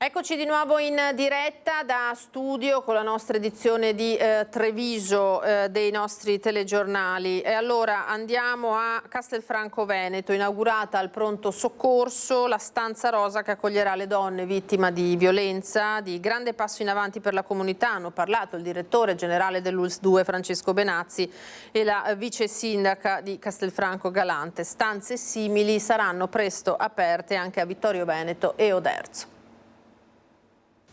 Eccoci di nuovo in diretta da studio con la nostra edizione di Treviso dei nostri telegiornali. E allora andiamo a Castelfranco Veneto, inaugurata al pronto soccorso la stanza rosa che accoglierà le donne vittime di violenza. Di grande passo in avanti per la comunità hanno parlato il direttore generale dell'ULSS 2 Francesco Benazzi e la vice sindaca di Castelfranco Galante. Stanze simili saranno presto aperte anche a Vittorio Veneto e Oderzo.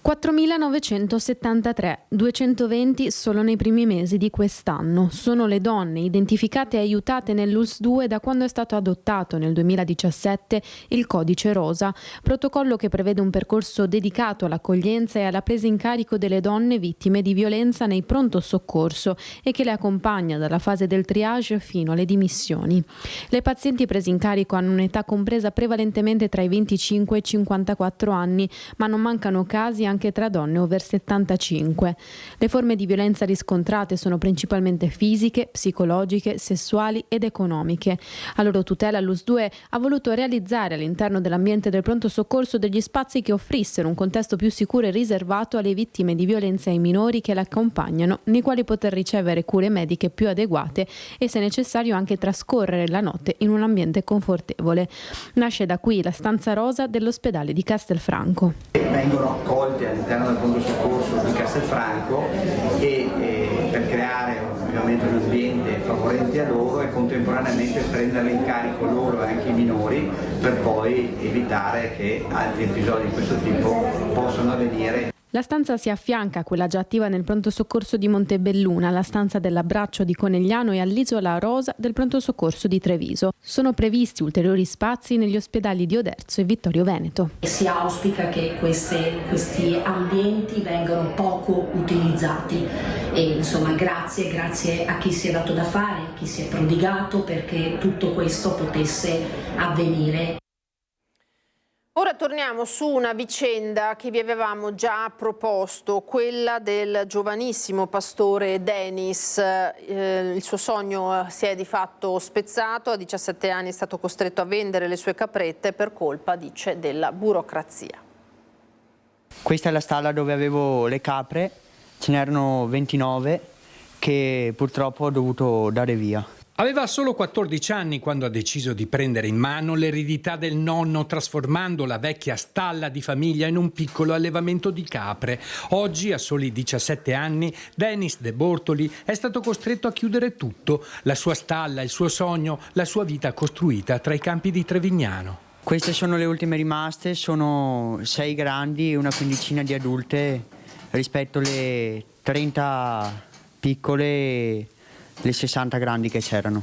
4.973, 220 solo nei primi mesi di quest'anno. Sono le donne identificate e aiutate nell'ULSS 2 da quando è stato adottato nel 2017 il Codice Rosa, protocollo che prevede un percorso dedicato all'accoglienza e alla presa in carico delle donne vittime di violenza nei pronto soccorso e che le accompagna dalla fase del triage fino alle dimissioni. Le pazienti prese in carico hanno un'età compresa prevalentemente tra i 25 e i 54 anni, ma non mancano casi anche tra donne over 75. Le forme di violenza riscontrate sono principalmente fisiche, psicologiche, sessuali ed economiche. A loro tutela l'ULSS 2 ha voluto realizzare all'interno dell'ambiente del pronto soccorso degli spazi che offrissero un contesto più sicuro e riservato alle vittime di violenza e ai minori che la accompagnano, nei quali poter ricevere cure mediche più adeguate e, se necessario, anche trascorrere la notte in un ambiente confortevole. Nasce da qui la stanza rosa dell'ospedale di Castelfranco. Vengono accolti all'interno del pronto soccorso di Castelfranco e per creare ovviamente un ambiente favorente a loro e contemporaneamente prenderle in carico loro e anche i minori per poi evitare che altri episodi di questo tipo possano avvenire. La stanza si affianca a quella già attiva nel pronto soccorso di Montebelluna, la stanza dell'Abbraccio di Conegliano e all'Isola Rosa del pronto soccorso di Treviso. Sono previsti ulteriori spazi negli ospedali di Oderzo e Vittorio Veneto. Si auspica che questi ambienti vengano poco utilizzati e insomma grazie a chi si è dato da fare, a chi si è prodigato perché tutto questo potesse avvenire. Ora torniamo su una vicenda che vi avevamo già proposto, quella del giovanissimo pastore Denis. Il suo sogno si è di fatto spezzato, a 17 anni è stato costretto a vendere le sue caprette per colpa, dice, della burocrazia. Questa è la stalla dove avevo le capre, ce n'erano 29 che purtroppo ho dovuto dare via. Aveva solo 14 anni quando ha deciso di prendere in mano l'eredità del nonno, trasformando la vecchia stalla di famiglia in un piccolo allevamento di capre. Oggi, a soli 17 anni, Denis De Bortoli è stato costretto a chiudere tutto: la sua stalla, il suo sogno, la sua vita costruita tra i campi di Trevignano. Queste sono le ultime rimaste, sono 6 grandi e una quindicina di adulte rispetto alle 30 piccole e le 60 grandi che c'erano.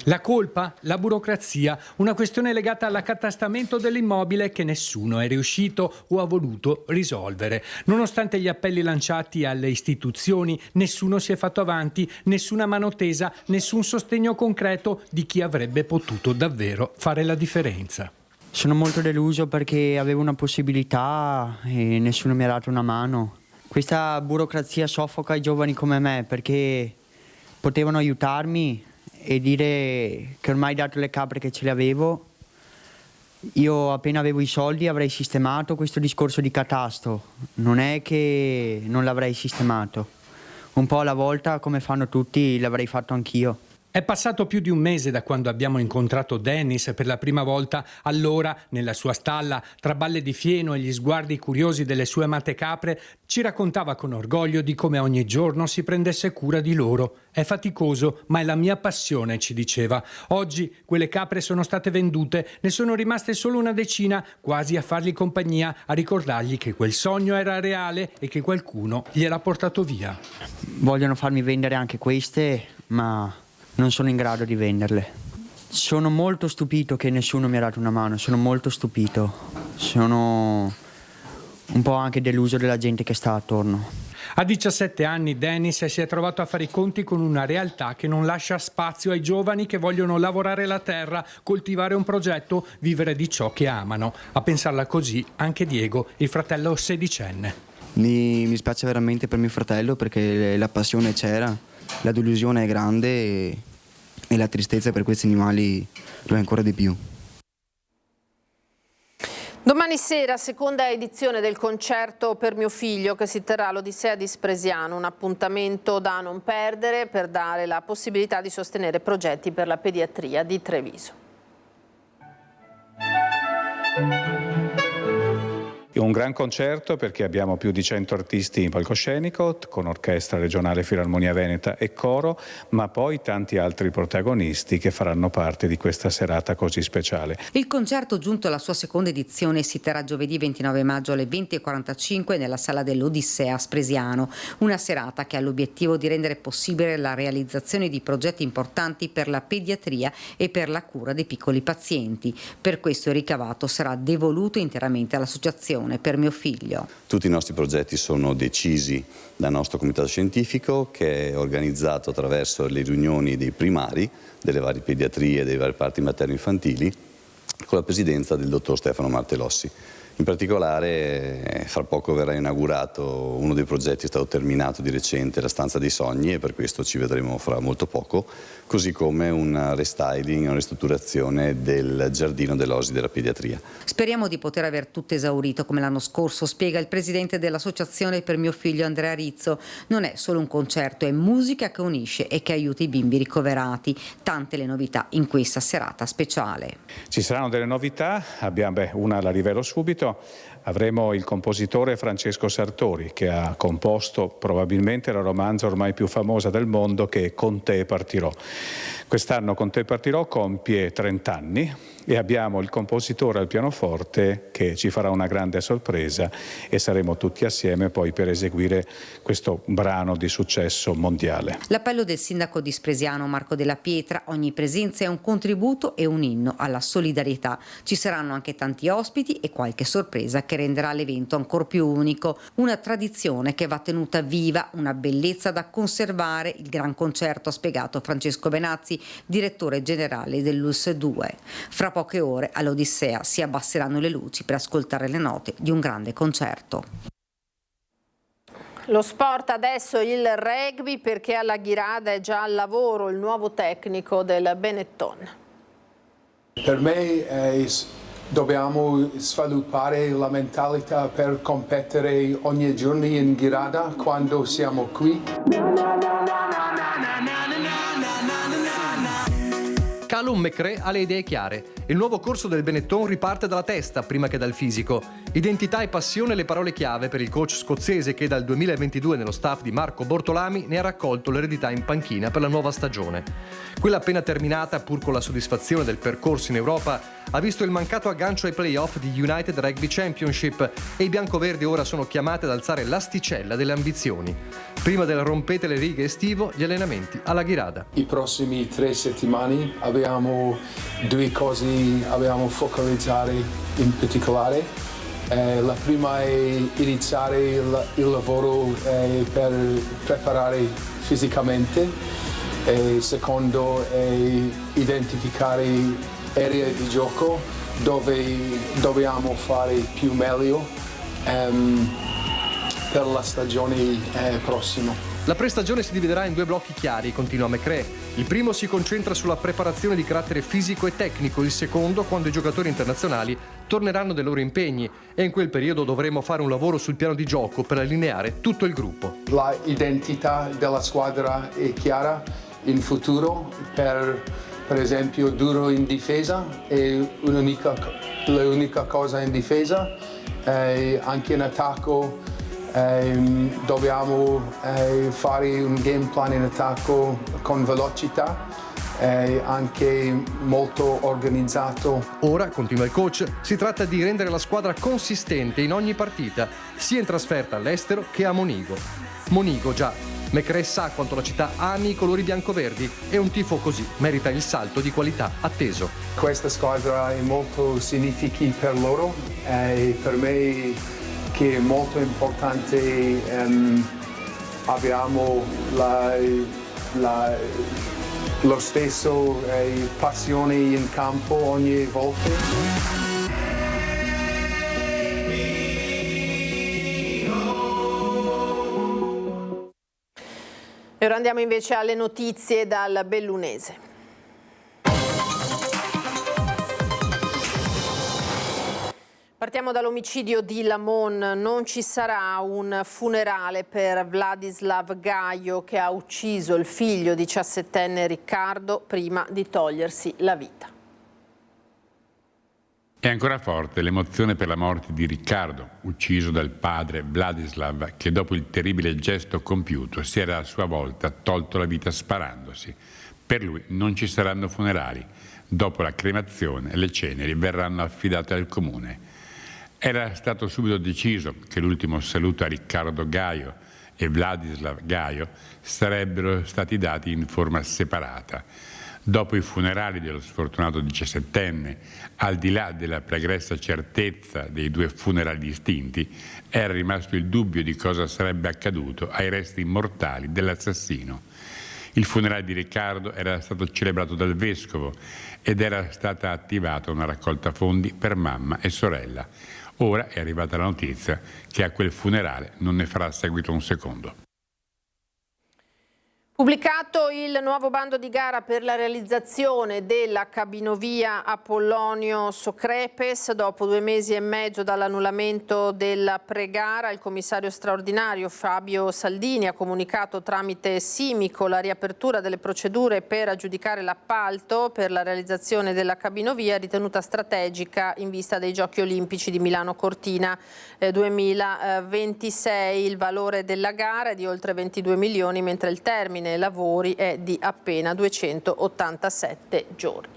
La colpa? La burocrazia, una questione legata all'accatastamento dell'immobile che nessuno è riuscito o ha voluto risolvere. Nonostante gli appelli lanciati alle istituzioni, nessuno si è fatto avanti, nessuna mano tesa, nessun sostegno concreto di chi avrebbe potuto davvero fare la differenza. Sono molto deluso perché avevo una possibilità e nessuno mi ha dato una mano. Questa burocrazia soffoca i giovani come me perché potevano aiutarmi e dire che ormai dato le capre che ce le avevo, io appena avevo i soldi avrei sistemato questo discorso di catasto. Non è che non l'avrei sistemato. Un po' alla volta, come fanno tutti, l'avrei fatto anch'io. È passato più di un mese da quando abbiamo incontrato Denis per la prima volta. Allora, nella sua stalla, tra balle di fieno e gli sguardi curiosi delle sue amate capre, ci raccontava con orgoglio di come ogni giorno si prendesse cura di loro. È faticoso, ma è la mia passione, ci diceva. Oggi quelle capre sono state vendute, ne sono rimaste solo una decina, quasi a fargli compagnia, a ricordargli che quel sogno era reale e che qualcuno gliel'ha portato via. Vogliono farmi vendere anche queste, ma non sono in grado di venderle. Sono molto stupito che nessuno mi ha dato una mano, sono molto stupito. Sono un po' anche deluso della gente che sta attorno. A 17 anni Denis si è trovato a fare i conti con una realtà che non lascia spazio ai giovani che vogliono lavorare la terra, coltivare un progetto, vivere di ciò che amano. A pensarla così anche Diego, il fratello sedicenne. Mi spiace veramente per mio fratello perché la passione c'era, la delusione è grande e la tristezza per questi animali lo è ancora di più. Domani sera, seconda edizione del concerto per mio figlio che si terrà all'Odissea di Spresiano, un appuntamento da non perdere per dare la possibilità di sostenere progetti per la pediatria di Treviso. Un gran concerto perché abbiamo più di 100 artisti in palcoscenico con Orchestra Regionale Filarmonia Veneta e coro, ma poi tanti altri protagonisti che faranno parte di questa serata così speciale. Il concerto, giunto alla sua seconda edizione, si terrà giovedì 29 maggio alle 20:45 nella sala dell'Odissea a Spresiano, una serata che ha l'obiettivo di rendere possibile la realizzazione di progetti importanti per la pediatria e per la cura dei piccoli pazienti. Per questo il ricavato sarà devoluto interamente all'associazione per mio figlio. Tutti i nostri progetti sono decisi dal nostro comitato scientifico, che è organizzato attraverso le riunioni dei primari delle varie pediatrie, dei vari reparti materno-infantili, con la presidenza del dottor Stefano Martellossi. In particolare, fra poco verrà inaugurato uno dei progetti, è stato terminato di recente, la Stanza dei Sogni, e per questo ci vedremo fra molto poco, così come un restyling, una ristrutturazione del giardino dell'Osi della pediatria. Speriamo di poter aver tutto esaurito come l'anno scorso, spiega il presidente dell'associazione per mio figlio Andrea Rizzo. Non è solo un concerto, è musica che unisce e che aiuta i bimbi ricoverati. Tante le novità in questa serata speciale. Ci saranno delle novità, una la rivelo subito. Avremo il compositore Francesco Sartori, che ha composto probabilmente la romanza ormai più famosa del mondo, che è Con te partirò. Quest'anno Con te partirò compie 30 anni e abbiamo il compositore al pianoforte che ci farà una grande sorpresa e saremo tutti assieme poi per eseguire questo brano di successo mondiale. L'appello del sindaco di Spresiano Marco Della Pietra: ogni presenza è un contributo e un inno alla solidarietà. Ci saranno anche tanti ospiti e qualche sorpresa che renderà l'evento ancora più unico. Una tradizione che va tenuta viva, una bellezza da conservare. Il gran concerto, ha spiegato Francesco Benazzi, direttore generale dell'ULSS 2. Fra poche ore all'Odissea si abbasseranno le luci per ascoltare le note di un grande concerto. Lo sport adesso, il rugby, perché alla Ghirada è già al lavoro il nuovo tecnico del Benetton. Per me dobbiamo sviluppare la mentalità per competere ogni giorno in Ghirada quando siamo qui. Callum McRae ha le idee chiare. Il nuovo corso del Benetton riparte dalla testa prima che dal fisico. Identità e passione le parole chiave per il coach scozzese che dal 2022 nello staff di Marco Bortolami ne ha raccolto l'eredità in panchina per la nuova stagione. Quella appena terminata, pur con la soddisfazione del percorso in Europa, ha visto il mancato aggancio ai playoff di United Rugby Championship e i biancoverdi ora sono chiamati ad alzare l'asticella delle ambizioni. Prima del rompete le righe estivo, gli allenamenti alla Ghirada. I prossimi 3 settimane abbiamo 2 cose abbiamo focalizzare in particolare. La prima è iniziare il lavoro per preparare fisicamente. Secondo è identificare aree di gioco dove dobbiamo fare più meglio per la stagione prossima. La prestagione si dividerà in 2 blocchi chiari, continua McRae. Il primo si concentra sulla preparazione di carattere fisico e tecnico, il secondo quando i giocatori internazionali torneranno dai loro impegni e in quel periodo dovremo fare un lavoro sul piano di gioco per allineare tutto il gruppo. L'identità della squadra è chiara in futuro, per esempio duro in difesa è l'unica cosa in difesa, anche in attacco. Dobbiamo fare un game plan in attacco con velocità, anche molto organizzato. Ora, continua il coach, si tratta di rendere la squadra consistente in ogni partita, sia in trasferta all'estero che a Monigo. Monigo, già, McRae sa quanto la città ami i colori biancoverdi e un tifo così merita il salto di qualità atteso. Questa squadra è molto significativa per loro e per me che è molto importante. Abbiamo lo stesso passione in campo ogni volta. E ora andiamo invece alle notizie dal Bellunese. Partiamo dall'omicidio di Lamon. Non ci sarà un funerale per Vladislav Gaio, che ha ucciso il figlio 17enne Riccardo prima di togliersi la vita. È ancora forte l'emozione per la morte di Riccardo, ucciso dal padre Vladislav, che dopo il terribile gesto compiuto si era a sua volta tolto la vita sparandosi. Per lui non ci saranno funerali. Dopo la cremazione, le ceneri verranno affidate al comune. Era stato subito deciso che l'ultimo saluto a Riccardo Gaio e Vladislav Gaio sarebbero stati dati in forma separata. Dopo i funerali dello sfortunato 17enne, al di là della pregressa certezza dei due funerali distinti, era rimasto il dubbio di cosa sarebbe accaduto ai resti mortali dell'assassino. Il funerale di Riccardo era stato celebrato dal vescovo ed era stata attivata una raccolta fondi per mamma e sorella. Ora è arrivata la notizia che a quel funerale non ne farà seguito un secondo. Pubblicato il nuovo bando di gara per la realizzazione della cabinovia Apollonio-Socrepes, dopo 2 mesi e mezzo dall'annullamento della pre-gara, il commissario straordinario Fabio Saldini ha comunicato tramite Simico la riapertura delle procedure per aggiudicare l'appalto per la realizzazione della cabinovia, ritenuta strategica in vista dei Giochi Olimpici di Milano Cortina 2026. Il valore della gara è di oltre 22 milioni, mentre il termine lavori è di appena 287 giorni.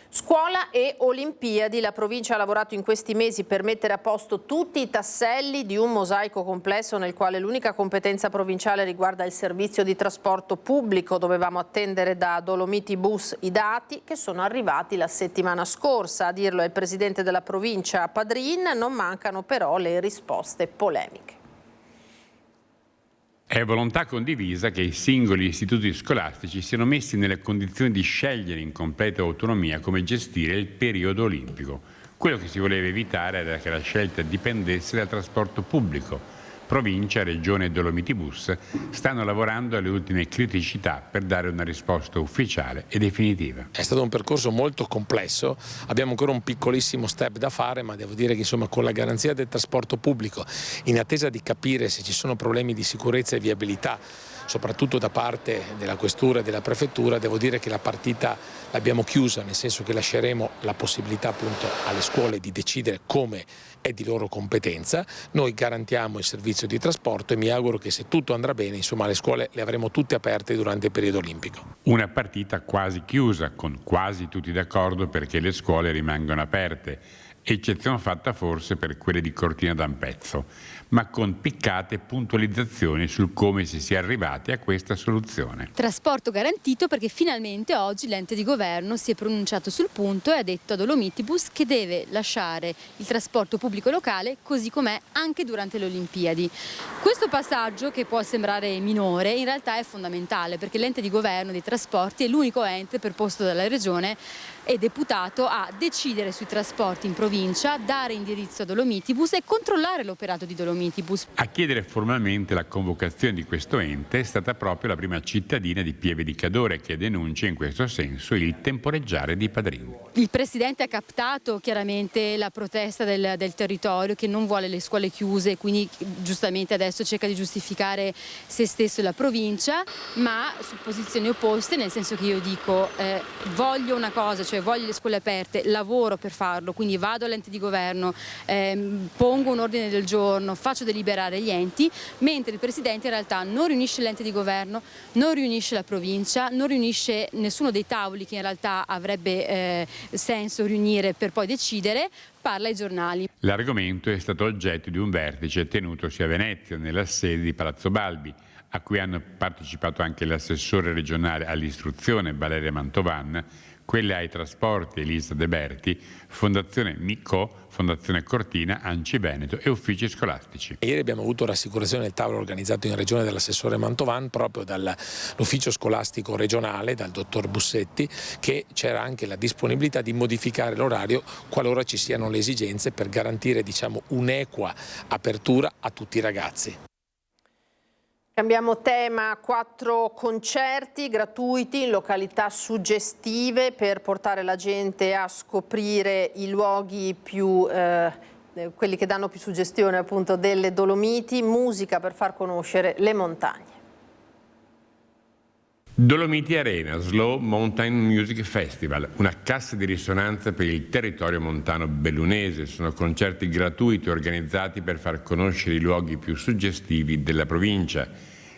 Scuola e Olimpiadi. La provincia ha lavorato in questi mesi per mettere a posto tutti i tasselli di un mosaico complesso nel quale l'unica competenza provinciale riguarda il servizio di trasporto pubblico. Dovevamo attendere da Dolomiti Bus i dati che sono arrivati la settimana scorsa. A dirlo è il presidente della provincia Padrin, non mancano però le risposte polemiche. È volontà condivisa che i singoli istituti scolastici siano messi nelle condizioni di scegliere in completa autonomia come gestire il periodo olimpico. Quello che si voleva evitare era che la scelta dipendesse dal trasporto pubblico. Provincia, Regione e Dolomiti Bus stanno lavorando alle ultime criticità per dare una risposta ufficiale e definitiva. È stato un percorso molto complesso, abbiamo ancora un piccolissimo step da fare, ma devo dire che insomma, con la garanzia del trasporto pubblico, in attesa di capire se ci sono problemi di sicurezza e viabilità, soprattutto da parte della questura e della prefettura, devo dire che la partita l'abbiamo chiusa, nel senso che lasceremo la possibilità appunto alle scuole di decidere come è di loro competenza. Noi garantiamo il servizio di trasporto e mi auguro che se tutto andrà bene, insomma, le scuole le avremo tutte aperte durante il periodo olimpico. Una partita quasi chiusa, con quasi tutti d'accordo perché le scuole rimangono aperte, eccezione fatta forse per quelle di Cortina d'Ampezzo, ma con piccate puntualizzazioni sul come si sia arrivati a questa soluzione. Trasporto garantito perché finalmente oggi l'ente di governo si è pronunciato sul punto e ha detto a Dolomitibus che deve lasciare il trasporto pubblico locale così com'è anche durante le Olimpiadi. Questo passaggio, che può sembrare minore, in realtà è fondamentale perché l'ente di governo dei trasporti è l'unico ente preposto dalla Regione e deputato a decidere sui trasporti in provincia, dare indirizzo a Dolomitibus e controllare l'operato di Dolomitibus. A chiedere formalmente la convocazione di questo ente è stata proprio la prima cittadina di Pieve di Cadore, che denuncia in questo senso il temporeggiare di Padrin. Il Presidente ha captato chiaramente la protesta del territorio che non vuole le scuole chiuse, quindi giustamente adesso cerca di giustificare se stesso e la provincia, ma su posizioni opposte, nel senso che io dico voglio una cosa, cioè voglio le scuole aperte, lavoro per farlo, quindi vado all'ente di governo, pongo un ordine del giorno, faccio deliberare gli enti, mentre il Presidente in realtà non riunisce l'ente di governo, non riunisce la provincia, non riunisce nessuno dei tavoli che in realtà avrebbe senso riunire per poi decidere, parla ai giornali. L'argomento è stato oggetto di un vertice tenutosi a Venezia, nella sede di Palazzo Balbi, a cui hanno partecipato anche l'assessore regionale all'istruzione Valeria Mantovan, quelle ai trasporti Elisa De Berti, Fondazione Micco, Fondazione Cortina, Anci Veneto e uffici scolastici. Ieri abbiamo avuto rassicurazione del tavolo organizzato in regione dall'assessore Mantovan, proprio dall'ufficio scolastico regionale, dal dottor Bussetti, che c'era anche la disponibilità di modificare l'orario qualora ci siano le esigenze per garantire, diciamo, un'equa apertura a tutti i ragazzi. Cambiamo tema, 4 concerti gratuiti in località suggestive per portare la gente a scoprire i luoghi più quelli che danno più suggestione appunto delle Dolomiti, musica per far conoscere le montagne. Dolomiti Arena, Slow Mountain Music Festival, una cassa di risonanza per il territorio montano bellunese. Sono concerti gratuiti organizzati per far conoscere i luoghi più suggestivi della provincia.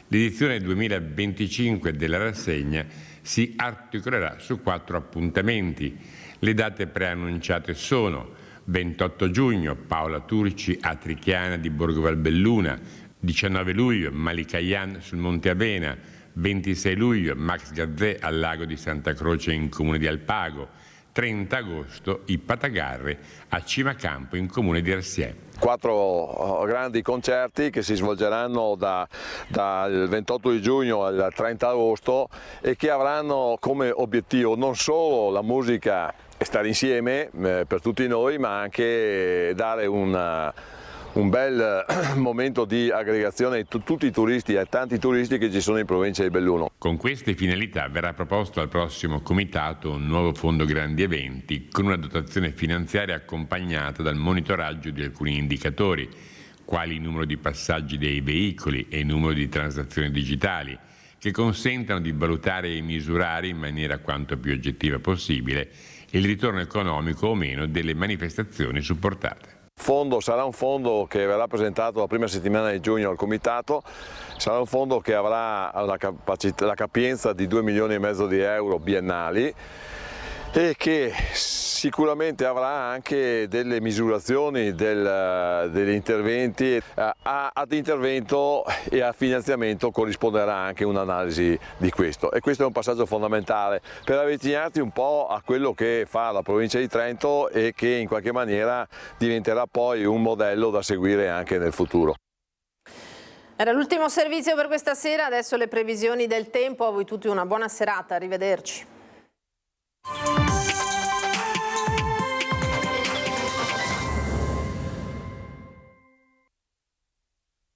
L'edizione 2025 della rassegna si articolerà su 4 appuntamenti. Le date preannunciate sono 28 giugno Paola Turci a Trichiana di Borgo Valbelluna, 19 luglio Malikayan sul Monte Avena, 26 luglio Max Gazzè al lago di Santa Croce in comune di Alpago, 30 agosto i Patagarre a Cimacampo in comune di Arsiè. 4 grandi concerti che si svolgeranno dal 28 di giugno al 30 agosto e che avranno come obiettivo non solo la musica e stare insieme per tutti noi, ma anche dare un bel momento di aggregazione di tutti i turisti e tanti turisti che ci sono in provincia di Belluno. Con queste finalità verrà proposto al prossimo comitato un nuovo fondo grandi eventi con una dotazione finanziaria accompagnata dal monitoraggio di alcuni indicatori, quali il numero di passaggi dei veicoli e il numero di transazioni digitali, che consentano di valutare e misurare in maniera quanto più oggettiva possibile il ritorno economico o meno delle manifestazioni supportate. Sarà un fondo che verrà presentato la prima settimana di giugno al Comitato, sarà un fondo che avrà la capienza di 2,5 milioni di euro biennali e che sicuramente avrà anche delle misurazioni degli interventi. Ad intervento e a finanziamento corrisponderà anche un'analisi di questo, e questo è un passaggio fondamentale per avvicinarti un po' a quello che fa la provincia di Trento e che in qualche maniera diventerà poi un modello da seguire anche nel futuro. Era l'ultimo servizio per questa sera, adesso le previsioni del tempo. A voi tutti una buona serata, arrivederci.